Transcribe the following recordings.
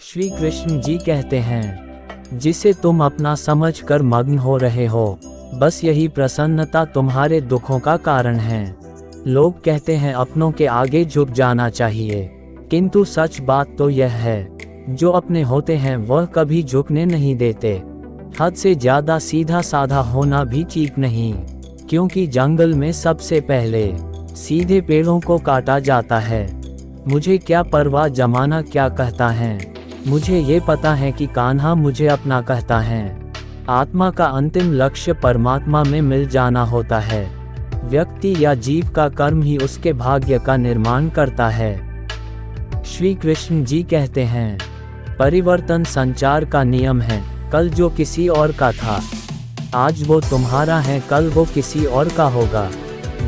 श्री कृष्ण जी कहते हैं, जिसे तुम अपना समझ कर मग्न हो रहे हो, बस यही प्रसन्नता तुम्हारे दुखों का कारण है। लोग कहते हैं अपनों के आगे झुक जाना चाहिए, किंतु सच बात तो यह है, जो अपने होते हैं वह कभी झुकने नहीं देते। हद से ज्यादा सीधा साधा होना भी ठीक नहीं, क्योंकि जंगल में सबसे पहले सीधे पेड़ों को काटा जाता है। मुझे क्या परवाह जमाना क्या कहता है, मुझे ये पता है कि कान्हा मुझे अपना कहता है। आत्मा का अंतिम लक्ष्य परमात्मा में मिल जाना होता है। व्यक्ति या जीव का कर्म ही उसके भाग्य का निर्माण करता है। श्री कृष्ण जी कहते हैं, परिवर्तन संचार का नियम है। कल जो किसी और का था, आज वो तुम्हारा है, कल वो किसी और का होगा।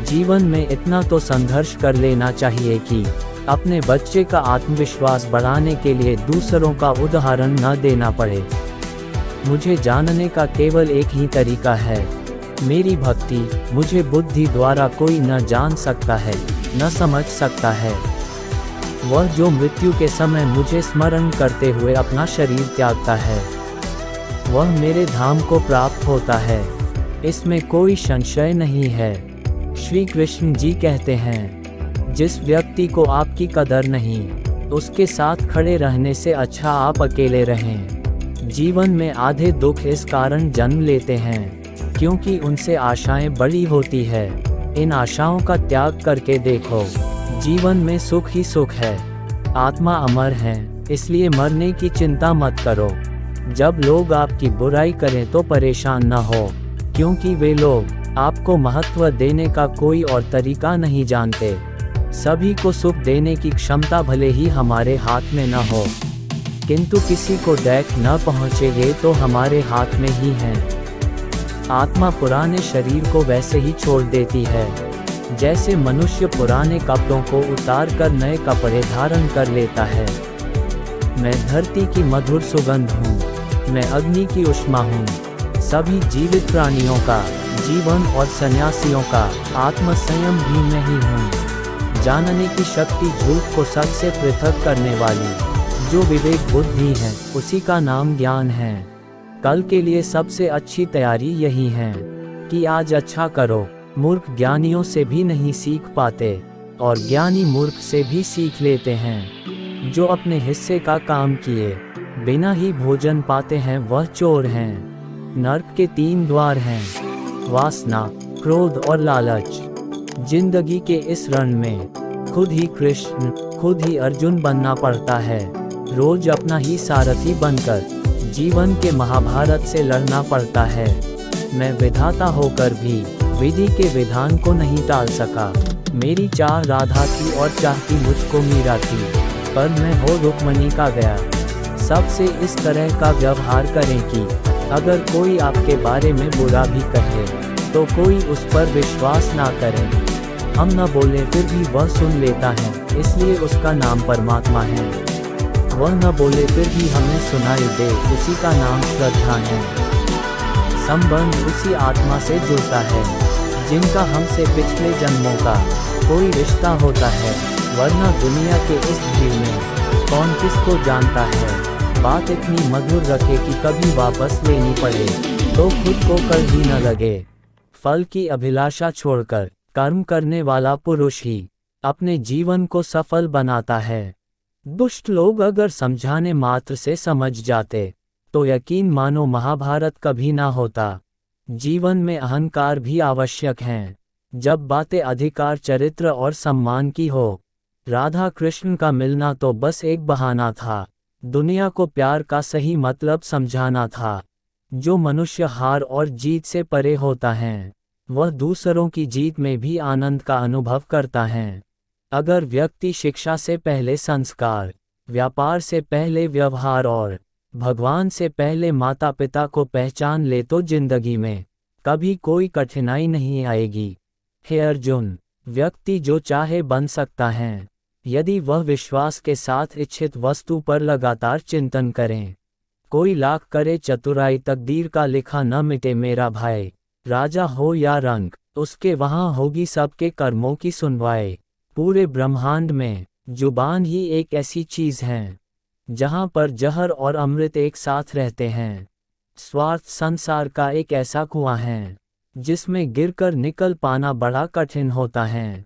जीवन में इतना तो संघर्ष कर लेना चाहिए कि अपने बच्चे का आत्मविश्वास बढ़ाने के लिए दूसरों का उदाहरण न देना पड़े। मुझे जानने का केवल एक ही तरीका है, मेरी भक्ति। मुझे बुद्धि द्वारा कोई न जान सकता है, न समझ सकता है। वह जो मृत्यु के समय मुझे स्मरण करते हुए अपना शरीर त्यागता है, वह मेरे धाम को प्राप्त होता है, इसमें कोई संशय नहीं है। श्री कृष्ण जी कहते हैं, जिस व्यक्ति को आपकी कदर नहीं, उसके साथ खड़े रहने से अच्छा आप अकेले रहें। जीवन में आधे दुख इस कारण जन्म लेते हैं, क्योंकि उनसे आशाएं बड़ी होती है। इन आशाओं का त्याग करके देखो, जीवन में सुख ही सुख है। आत्मा अमर है, इसलिए मरने की चिंता मत करो। जब लोग आपकी बुराई करें तो परेशान न हो, क्योंकि वे लोग आपको महत्व देने का कोई और तरीका नहीं जानते। सभी को सुख देने की क्षमता भले ही हमारे हाथ में न हो, किंतु किसी को देख न पहुँचे ये तो हमारे हाथ में ही है। आत्मा पुराने शरीर को वैसे ही छोड़ देती है, जैसे मनुष्य पुराने कपड़ों को उतार कर नए कपड़े धारण कर लेता है। मैं धरती की मधुर सुगंध हूँ, मैं अग्नि की उष्मा हूँ। सभी जीवित प्राणियों का जीवन और सन्यासियों का आत्म संयम भी मैं ही हूँ। जानने की शक्ति झूठ को सच से पृथक करने वाली जो विवेक बुद्धि है, उसी का नाम ज्ञान है। कल के लिए सबसे अच्छी तैयारी यही है कि आज अच्छा करो। मूर्ख ज्ञानियों से भी नहीं सीख पाते, और ज्ञानी मूर्ख से भी सीख लेते हैं। जो अपने हिस्से का काम किए बिना ही भोजन पाते हैं वह चोर हैं। नर्क के 3 द्वार हैं, वासना, क्रोध और लालच। जिंदगी के इस रण में खुद ही कृष्ण, खुद ही अर्जुन बनना पड़ता है। रोज अपना ही सारथी बनकर जीवन के महाभारत से लड़ना पड़ता है। मैं विधाता होकर भी विधि के विधान को नहीं टाल सका। मेरी चाह राधा थी और चाहती मुझको मीरा थी, पर मैं हो रुक्मणी का गया। सबसे इस तरह का व्यवहार करें कि अगर कोई आपके बारे में बुरा भी कहे तो कोई उस पर विश्वास ना करे। हम न बोले फिर भी वह सुन लेता है, इसलिए उसका नाम परमात्मा है। वह न बोले फिर भी हमें सुनाई दे, उसी का नाम श्रद्धा है। संबंध उसी आत्मा से जुड़ता है जिनका हमसे पिछले जन्मों का कोई रिश्ता होता है, वरना दुनिया के इस भीड़ में कौन किसको जानता है। बात इतनी मधुर रखे कि कभी वापस लेनी पड़े तो खुद को कर ही न लगे। फल की अभिलाषा छोड़कर कर्म करने वाला पुरुष ही अपने जीवन को सफल बनाता है। दुष्ट लोग अगर समझाने मात्र से समझ जाते तो यकीन मानो महाभारत कभी ना होता। जीवन में अहंकार भी आवश्यक है, जब बातें अधिकार, चरित्र और सम्मान की हो। राधा कृष्ण का मिलना तो बस एक बहाना था, दुनिया को प्यार का सही मतलब समझाना था। जो मनुष्य हार और जीत से परे होता है, वह दूसरों की जीत में भी आनंद का अनुभव करता है। अगर व्यक्ति शिक्षा से पहले संस्कार, व्यापार से पहले व्यवहार और भगवान से पहले माता पिता को पहचान ले तो जिंदगी में कभी कोई कठिनाई नहीं आएगी। हे अर्जुन, व्यक्ति जो चाहे बन सकता है, यदि वह विश्वास के साथ इच्छित वस्तु पर लगातार चिंतन करें। कोई लाख करे चतुराई, तकदीर का लिखा न मिटे मेरा भाई। राजा हो या रंक, उसके वहाँ होगी सबके कर्मों की सुनवाई। पूरे ब्रह्मांड में जुबान ही एक ऐसी चीज है जहाँ पर जहर और अमृत एक साथ रहते हैं। स्वार्थ संसार का एक ऐसा कुआं है जिसमें गिरकर निकल पाना बड़ा कठिन होता है।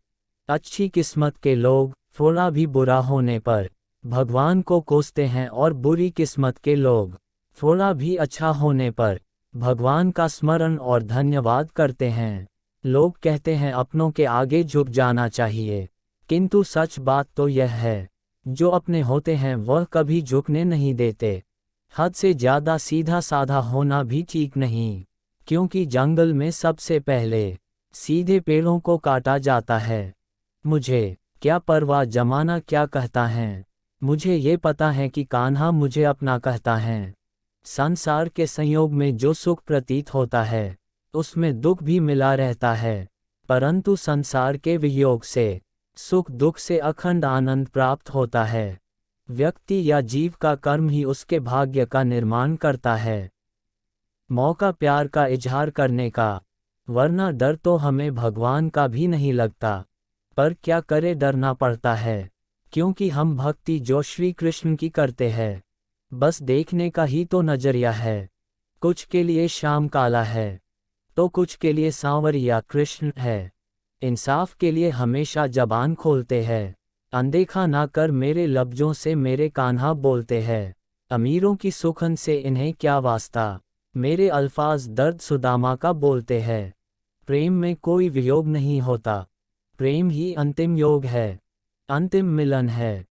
अच्छी किस्मत के लोग थोड़ा भी बुरा होने पर भगवान को कोसते हैं और बुरी किस्मत के लोग थोड़ा भी अच्छा होने पर भगवान का स्मरण और धन्यवाद करते हैं। लोग कहते हैं अपनों के आगे झुक जाना चाहिए, किंतु सच बात तो यह है, जो अपने होते हैं वह कभी झुकने नहीं देते। हद से ज़्यादा सीधा साधा होना भी ठीक नहीं, क्योंकि जंगल में सबसे पहले सीधे पेड़ों को काटा जाता है। मुझे क्या परवाह जमाना क्या कहता है, मुझे ये पता है कि कान्हा मुझे अपना कहता है। संसार के संयोग में जो सुख प्रतीत होता है उसमें दुख भी मिला रहता है, परंतु संसार के वियोग से सुख दुख से अखंड आनंद प्राप्त होता है। व्यक्ति या जीव का कर्म ही उसके भाग्य का निर्माण करता है। मौका प्यार का इजहार करने का, वरना डर तो हमें भगवान का भी नहीं लगता। पर क्या करे, डरना पड़ता है, क्योंकि हम भक्ति जो श्री कृष्ण की करते हैं बस देखने का ही तो नजरिया है। कुछ के लिए शाम काला है तो कुछ के लिए सांवरिया कृष्ण है। इंसाफ के लिए हमेशा जबान खोलते हैं, अनदेखा ना कर मेरे लफ्जों से मेरे कान्हा बोलते हैं। अमीरों की सुखन से इन्हें क्या वास्ता, मेरे अल्फाज दर्द सुदामा का बोलते हैं। प्रेम में कोई वियोग नहीं होता, प्रेम ही अंतिम योग है, अंतिम मिलन है।